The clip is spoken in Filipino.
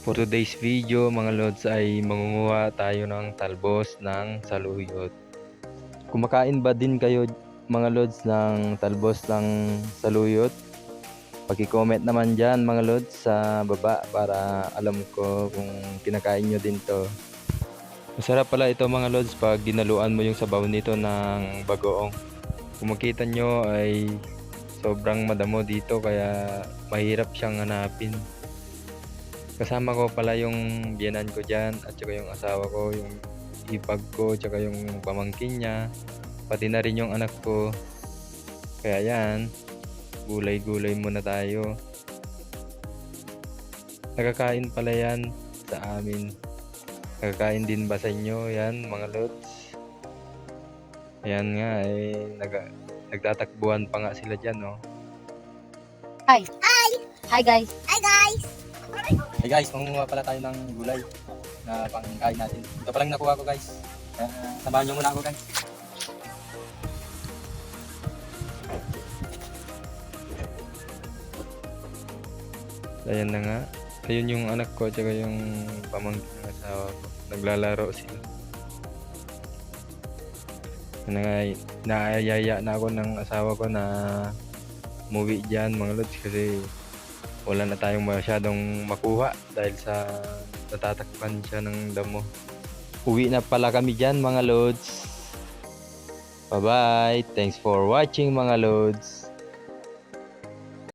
For today's video mga lods ay mangunguha tayo ng talbos ng saluyot. Kumakain ba din kayo mga lods ng talbos ng saluyot? Paki-comment naman dyan mga lods sa baba para alam ko kung kinakain nyo din to. Masarap pala ito mga lods pag dinaluan mo yung sabaw nito ng bagoong. Kung makita nyo ay sobrang madamo dito kaya mahirap siyang hanapin. Kasama ko pala yung biyenan ko dyan at saka yung asawa ko, yung ipag ko, tsaka yung pamangkin niya, pati na rin yung anak ko. Kaya yan, gulay-gulay muna tayo. Nakakain pala yan sa amin. Nakakain din ba sa inyo yan mga lods? Ayan nga nagtatakbuhan pa nga sila dyan, no? Hi. Hi. Hi guys. Hi guys! Hey guys, mangunguha pala tayo ng gulay na pangkain natin. Ito palang nakuha ko guys. Samahan nyo muna ako guys. Ayan na nga. Ayun yung anak ko at yung pamangkin ng asawa ko. Naglalaro sila. Naayaya na ako ng asawa ko na umuwi dyan mga lods kasi wala na tayong masyadong makuha dahil sa natatakpan siya ng damo. Uwi na pala kami dyan mga lods. Bye bye. Thanks for watching mga lods.